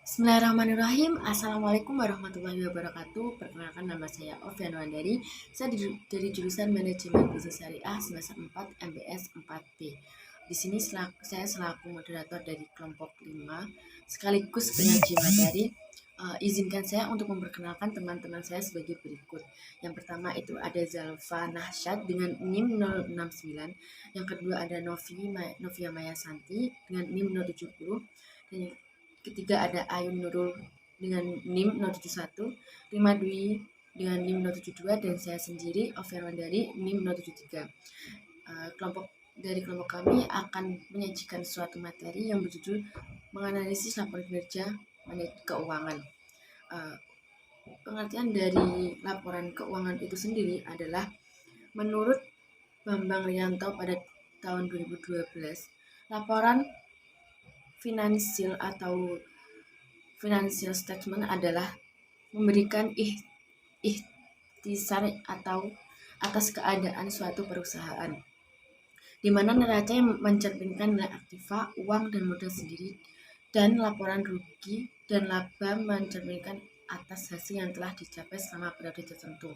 Bismillahirrahmanirrahim. Assalamualaikum warahmatullahi wabarakatuh. Perkenalkan, nama saya Ovian Wandari. Saya dari jurusan Manajemen Bisnis Syariah semester 4 MBS 4B. Di sini saya selaku moderator dari kelompok 5 sekaligus penyaji materi. Izinkan saya untuk memperkenalkan teman-teman saya sebagai berikut. Yang pertama itu ada Zalfa Nahsyad dengan NIM 069. Yang kedua ada Novia Maya Santi dengan NIM 070. Dan ketiga ada Ayun Nurul dengan NIM 071, Rima Dwi dengan NIM 072, dan saya sendiri Ovian Wandari NIM 073. Kelompok kami akan menyajikan suatu materi yang berjudul menganalisis laporan kinerja manajemen keuangan. Pengertian dari laporan keuangan itu sendiri adalah menurut Bambang Rianto pada tahun 2012, laporan finansial atau financial statement adalah memberikan ikhtisar atau atas keadaan suatu perusahaan, di mana neraca yang mencerminkan nilai aktiva, uang dan modal sendiri, dan laporan rugi dan laba mencerminkan atas hasil yang telah dicapai selama periode tertentu.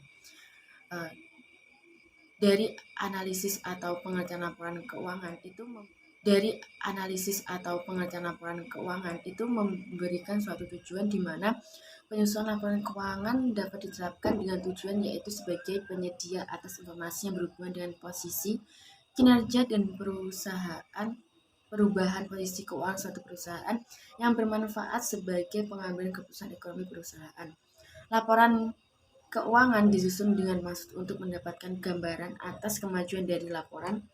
Dari analisis atau pengertian laporan keuangan itu memberikan suatu tujuan di mana penyusunan laporan keuangan dapat diterapkan dengan tujuan yaitu sebagai penyedia atas informasi yang berhubungan dengan posisi, kinerja, dan perubahan posisi keuangan suatu perusahaan yang bermanfaat sebagai pengambilan keputusan ekonomi perusahaan. Laporan keuangan disusun dengan maksud untuk mendapatkan gambaran atas kemajuan dari laporan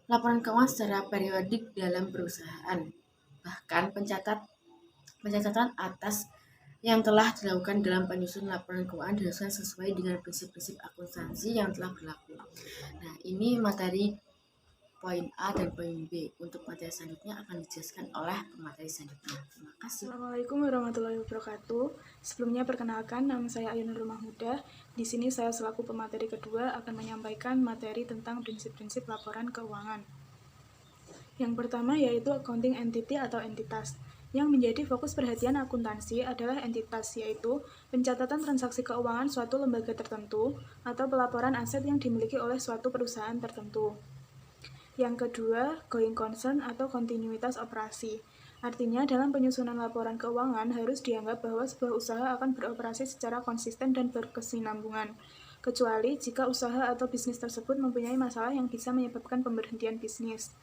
keuangan secara periodik dalam perusahaan. Bahkan pencatatan atas yang telah dilakukan dalam penyusunan laporan keuangan dilakukan sesuai dengan prinsip-prinsip akuntansi yang telah berlaku. Nah, ini materi poin A dan poin B. Untuk materi selanjutnya akan dijelaskan oleh pemateri selanjutnya. Terima kasih. Assalamualaikum warahmatullahi wabarakatuh. Sebelumnya perkenalkan, nama saya Ayun Nurul Mahmudah. Di sini saya selaku pemateri kedua akan menyampaikan materi tentang prinsip-prinsip laporan keuangan. Yang pertama yaitu accounting entity atau entitas. Yang menjadi fokus perhatian akuntansi adalah entitas, yaitu pencatatan transaksi keuangan suatu lembaga tertentu atau pelaporan aset yang dimiliki oleh suatu perusahaan tertentu. Yang kedua, going concern atau kontinuitas operasi. Artinya, dalam penyusunan laporan keuangan harus dianggap bahwa sebuah usaha akan beroperasi secara konsisten dan berkesinambungan, kecuali jika usaha atau bisnis tersebut mempunyai masalah yang bisa menyebabkan pemberhentian bisnis.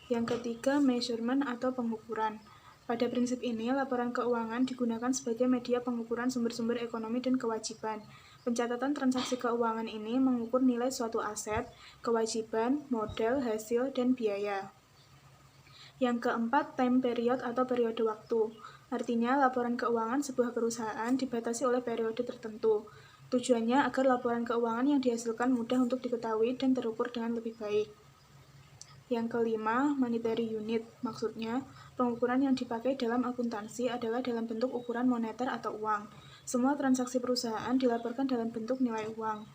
Yang ketiga, measurement atau pengukuran. Pada prinsip ini, laporan keuangan digunakan sebagai media pengukuran sumber-sumber ekonomi dan kewajiban. Pencatatan transaksi keuangan ini mengukur nilai suatu aset, kewajiban, modal, hasil, dan biaya. Yang keempat, time period atau periode waktu. Artinya, laporan keuangan sebuah perusahaan dibatasi oleh periode tertentu. Tujuannya agar laporan keuangan yang dihasilkan mudah untuk diketahui dan terukur dengan lebih baik. Yang kelima, monetary unit. Maksudnya, pengukuran yang dipakai dalam akuntansi adalah dalam bentuk ukuran moneter atau uang. Semua transaksi perusahaan dilaporkan dalam bentuk nilai uang.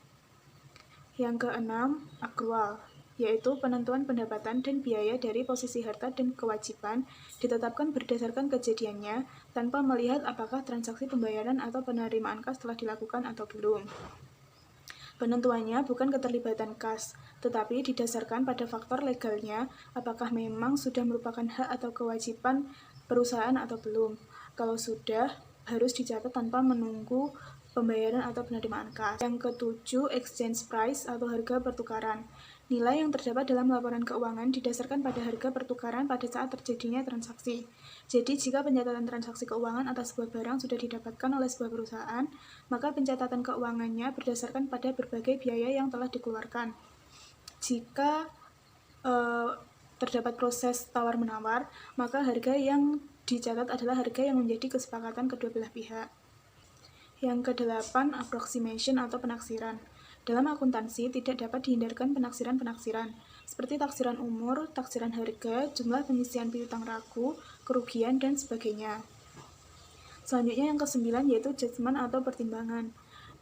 Yang keenam, akrual, yaitu penentuan pendapatan dan biaya dari posisi harta dan kewajiban ditetapkan berdasarkan kejadiannya tanpa melihat apakah transaksi pembayaran atau penerimaan kas telah dilakukan atau belum. Penentuannya bukan keterlibatan kas, tetapi didasarkan pada faktor legalnya, apakah memang sudah merupakan hak atau kewajiban perusahaan atau belum. Kalau sudah, harus dicatat tanpa menunggu pembayaran atau penerimaan kas. Yang ketujuh, exchange price atau harga pertukaran. Nilai yang terdapat dalam laporan keuangan didasarkan pada harga pertukaran pada saat terjadinya transaksi. Jadi, jika pencatatan transaksi keuangan atas sebuah barang sudah didapatkan oleh sebuah perusahaan, maka pencatatan keuangannya berdasarkan pada berbagai biaya yang telah dikeluarkan. Jika terdapat proses tawar-menawar, maka harga yang dicatat adalah harga yang menjadi kesepakatan kedua belah pihak. Yang kedelapan, approximation atau penaksiran. Dalam akuntansi tidak dapat dihindarkan penaksiran-penaksiran, seperti taksiran umur, taksiran harga, jumlah penyisian piutang ragu, kerugian, dan sebagainya. Selanjutnya yang kesembilan yaitu judgment atau pertimbangan.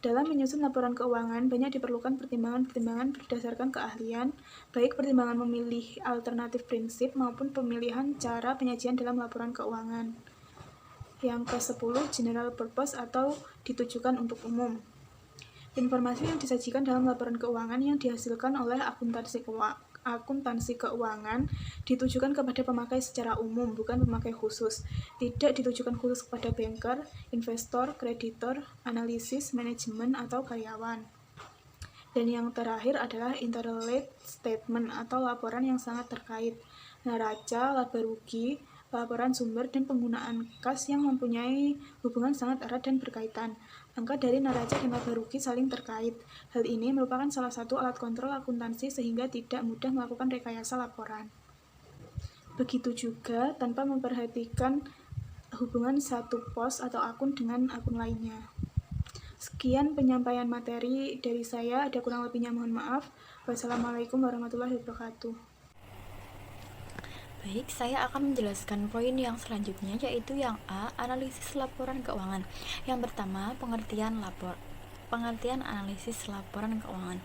Dalam menyusun laporan keuangan, banyak diperlukan pertimbangan-pertimbangan berdasarkan keahlian, baik pertimbangan memilih alternatif prinsip maupun pemilihan cara penyajian dalam laporan keuangan. Yang ke-10, general purpose atau ditujukan untuk umum. Informasi yang disajikan dalam laporan keuangan yang dihasilkan oleh akuntansi keuangan ditujukan kepada pemakai secara umum, bukan pemakai khusus. Tidak ditujukan khusus kepada banker, investor, kreditor, analisis, manajemen, atau karyawan. Dan yang terakhir adalah interrelated statement atau laporan yang sangat terkait. Neraca, laba rugi, laporan sumber, dan penggunaan kas yang mempunyai hubungan sangat erat dan berkaitan. Angka dari neraca dan laba rugi saling terkait. Hal ini merupakan salah satu alat kontrol akuntansi sehingga tidak mudah melakukan rekayasa laporan. Begitu juga tanpa memperhatikan hubungan satu pos atau akun dengan akun lainnya. Sekian penyampaian materi dari saya, ada kurang lebihnya mohon maaf. Wassalamualaikum warahmatullahi wabarakatuh. Baik, saya akan menjelaskan poin yang selanjutnya, yaitu yang A, analisis laporan keuangan. Yang pertama, pengertian analisis laporan keuangan,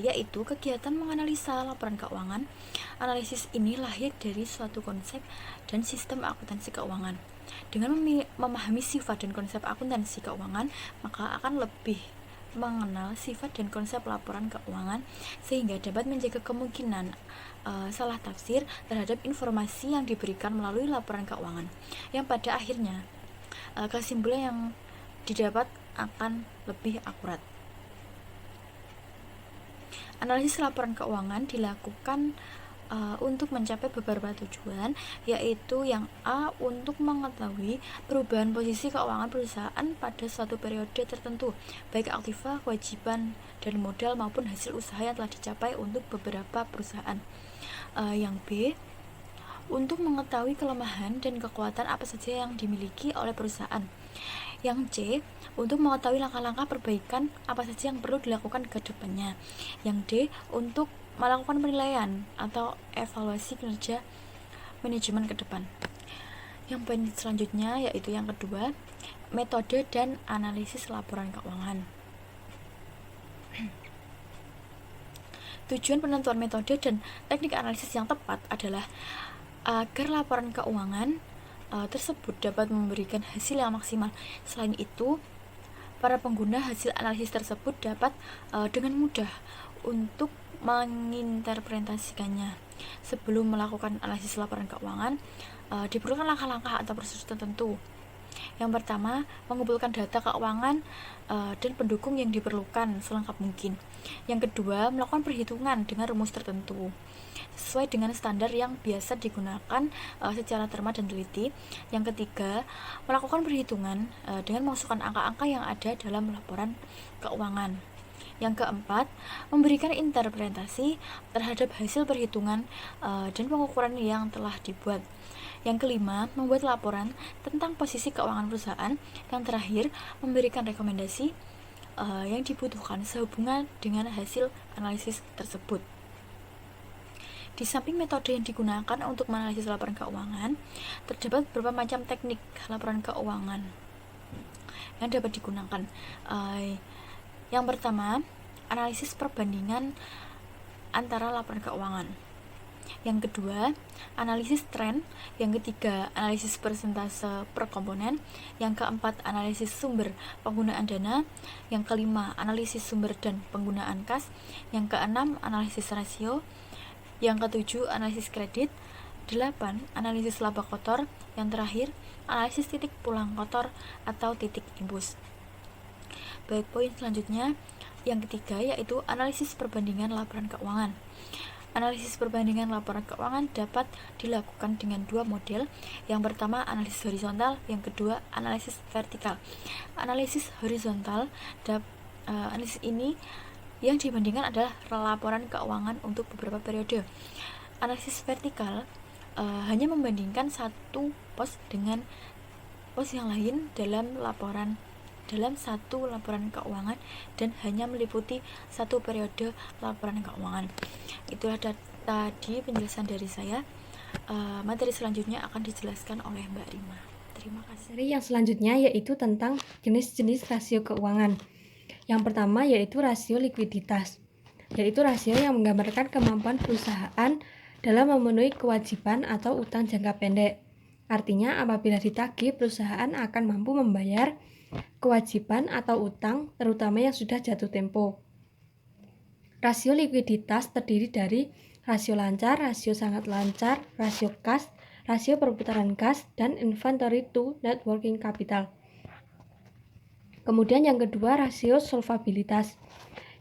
yaitu kegiatan menganalisa laporan keuangan. Analisis ini lahir dari suatu konsep dan sistem akuntansi keuangan. Dengan memahami sifat dan konsep akuntansi keuangan, maka akan lebih mengenal sifat dan konsep laporan keuangan sehingga dapat menjaga kemungkinan salah tafsir terhadap informasi yang diberikan melalui laporan keuangan, yang pada akhirnya kesimpulan yang didapat akan lebih akurat. Analisis laporan keuangan dilakukan untuk mencapai beberapa tujuan, yaitu yang A, untuk mengetahui perubahan posisi keuangan perusahaan pada suatu periode tertentu, baik aktiva, kewajiban, dan modal maupun hasil usaha yang telah dicapai untuk beberapa perusahaan. Yang B, untuk mengetahui kelemahan dan kekuatan apa saja yang dimiliki oleh perusahaan. Yang C, untuk mengetahui langkah-langkah perbaikan apa saja yang perlu dilakukan ke depannya. Yang D, untuk melakukan penilaian atau evaluasi kinerja manajemen ke depan. Yang poin selanjutnya yaitu yang kedua, metode dan analisis laporan keuangan. Tujuan penentuan metode dan teknik analisis yang tepat adalah agar laporan keuangan tersebut dapat memberikan hasil yang maksimal. Selain itu, para pengguna hasil analisis tersebut dapat dengan mudah untuk menginterpretasikannya. Sebelum melakukan analisis laporan keuangan, diperlukan langkah-langkah atau prosedur tertentu. Yang pertama, mengumpulkan data keuangan dan pendukung yang diperlukan selengkap mungkin. Yang kedua, melakukan perhitungan dengan rumus tertentu sesuai dengan standar yang biasa digunakan secara cermat dan teliti. Yang ketiga, melakukan perhitungan dengan memasukkan angka-angka yang ada dalam laporan keuangan. Yang keempat, memberikan interpretasi terhadap hasil perhitungan dan pengukuran yang telah dibuat. Yang kelima, membuat laporan tentang posisi keuangan perusahaan. Yang terakhir, memberikan rekomendasi yang dibutuhkan sehubungan dengan hasil analisis tersebut. Di samping metode yang digunakan untuk menganalisis laporan keuangan, terdapat beberapa macam teknik laporan keuangan yang dapat digunakan. Yang pertama, analisis perbandingan antara laporan keuangan. Yang kedua, analisis tren. Yang ketiga, analisis persentase per komponen. Yang keempat, analisis sumber penggunaan dana. Yang kelima, analisis sumber dan penggunaan kas. Yang keenam, analisis rasio. Yang ketujuh, analisis kredit. 8, analisis laba kotor. Yang terakhir, analisis titik pulang kotor atau titik imbus. Baik, poin selanjutnya yang ketiga yaitu analisis perbandingan laporan keuangan. Analisis perbandingan laporan keuangan dapat dilakukan dengan dua model. Yang pertama, analisis horizontal. Yang kedua, analisis vertikal. Analisis horizontal, analisis ini yang dibandingkan adalah laporan keuangan untuk beberapa periode. Analisis vertikal hanya membandingkan satu pos dengan pos yang lain dalam satu laporan keuangan dan hanya meliputi satu periode laporan keuangan. Itulah tadi penjelasan dari saya. Materi selanjutnya akan dijelaskan oleh Mbak Rima. Terima kasih. Materi yang selanjutnya yaitu tentang jenis-jenis rasio keuangan. Yang pertama yaitu rasio likuiditas, yaitu rasio yang menggambarkan kemampuan perusahaan dalam memenuhi kewajiban atau utang jangka pendek Artinya apabila ditagih, perusahaan akan mampu membayar kewajiban atau utang, terutama yang sudah jatuh tempo. Rasio likuiditas terdiri dari rasio lancar, rasio sangat lancar, rasio kas, rasio perputaran kas, dan inventory to net working capital. Kemudian yang kedua, rasio solvabilitas,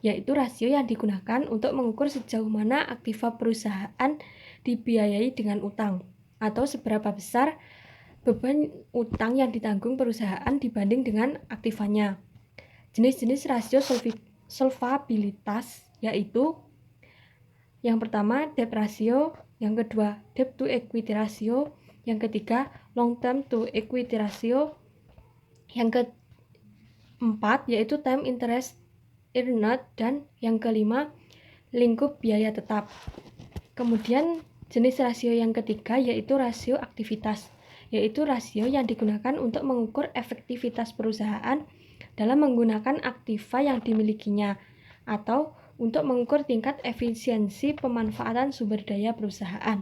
yaitu rasio yang digunakan untuk mengukur sejauh mana aktiva perusahaan dibiayai dengan utang, atau seberapa besar beban utang yang ditanggung perusahaan dibanding dengan aktivanya. Jenis-jenis rasio solvabilitas yaitu yang pertama debt ratio, yang kedua debt to equity ratio, yang ketiga long term to equity ratio, yang keempat yaitu time interest earned, dan yang kelima lingkup biaya tetap. Kemudian jenis rasio yang ketiga yaitu rasio aktivitas, yaitu rasio yang digunakan untuk mengukur efektivitas perusahaan dalam menggunakan aktiva yang dimilikinya, atau untuk mengukur tingkat efisiensi pemanfaatan sumber daya perusahaan.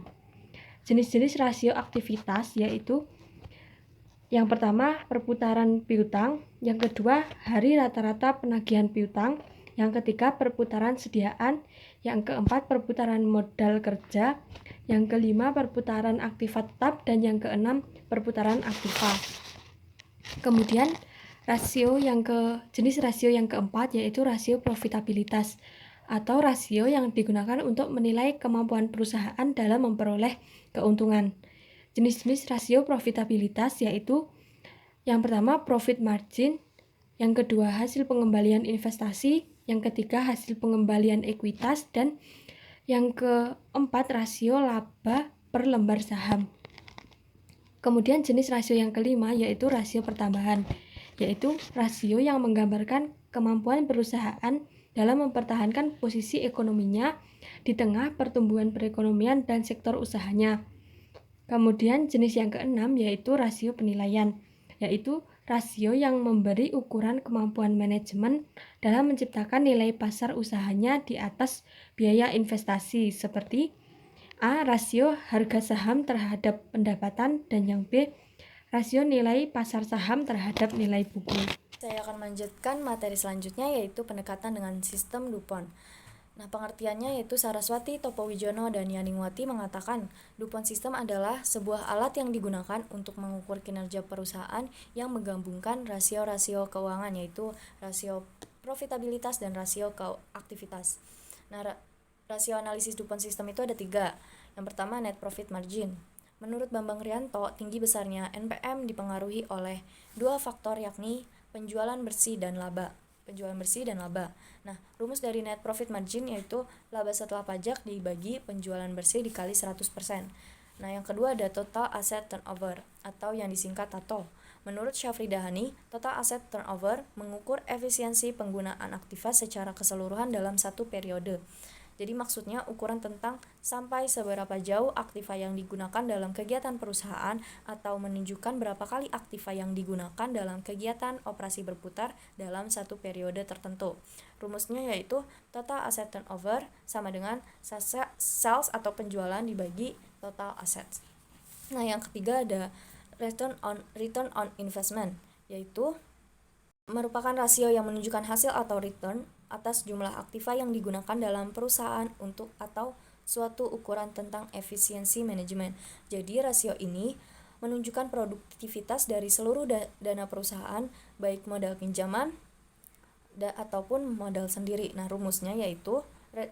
Jenis-jenis rasio aktivitas yaitu yang pertama perputaran piutang, yang kedua hari rata-rata penagihan piutang, yang ketiga perputaran sediaan, yang keempat perputaran modal kerja, yang kelima perputaran aktiva tetap, dan yang keenam perputaran aktiva. Kemudian jenis rasio yang keempat yaitu rasio profitabilitas, atau rasio yang digunakan untuk menilai kemampuan perusahaan dalam memperoleh keuntungan. Jenis-jenis rasio profitabilitas yaitu yang pertama profit margin, yang kedua hasil pengembalian investasi, yang ketiga hasil pengembalian ekuitas, dan yang keempat rasio laba per lembar saham. Kemudian jenis rasio yang kelima yaitu rasio pertambahan, yaitu rasio yang menggambarkan kemampuan perusahaan dalam mempertahankan posisi ekonominya di tengah pertumbuhan perekonomian dan sektor usahanya. Kemudian jenis yang keenam yaitu rasio penilaian, yaitu rasio yang memberi ukuran kemampuan manajemen dalam menciptakan nilai pasar usahanya di atas biaya investasi, seperti A. Rasio harga saham terhadap pendapatan, dan yang B. Rasio nilai pasar saham terhadap nilai buku. Saya akan melanjutkan materi selanjutnya, yaitu pendekatan dengan sistem DuPont. Nah, pengertiannya yaitu Saraswati, Topowijono, dan Yaningwati mengatakan DuPont System adalah sebuah alat yang digunakan untuk mengukur kinerja perusahaan yang menggabungkan rasio-rasio keuangan, yaitu rasio profitabilitas dan rasio aktivitas. Nah, rasio analisis DuPont System itu ada 3. Yang pertama net profit margin. Menurut Bambang Rianto, tinggi besarnya NPM dipengaruhi oleh 2 faktor, yakni penjualan bersih dan laba. Nah, rumus dari net profit margin yaitu laba setelah pajak dibagi penjualan bersih dikali 100%. Nah, yang kedua ada total asset turnover atau yang disingkat TATO. Menurut Syafri Dahani, total asset turnover mengukur efisiensi penggunaan aktiva secara keseluruhan dalam satu periode. Jadi maksudnya ukuran tentang sampai seberapa jauh aktiva yang digunakan dalam kegiatan perusahaan, atau menunjukkan berapa kali aktiva yang digunakan dalam kegiatan operasi berputar dalam satu periode tertentu. Rumusnya yaitu total asset turnover sama dengan sales atau penjualan dibagi total assets. Nah, yang ketiga ada return on investment, yaitu merupakan rasio yang menunjukkan hasil atau return atas jumlah aktiva yang digunakan dalam perusahaan untuk atau suatu ukuran tentang efisiensi manajemen. Jadi rasio ini menunjukkan produktivitas dari seluruh dana perusahaan, baik modal pinjaman ataupun modal sendiri. Nah, rumusnya yaitu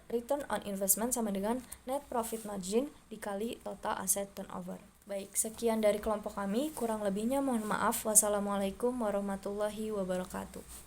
return on investment sama dengan net profit margin dikali total asset turnover. Baik, sekian dari kelompok kami, kurang lebihnya mohon maaf. Wassalamualaikum warahmatullahi wabarakatuh.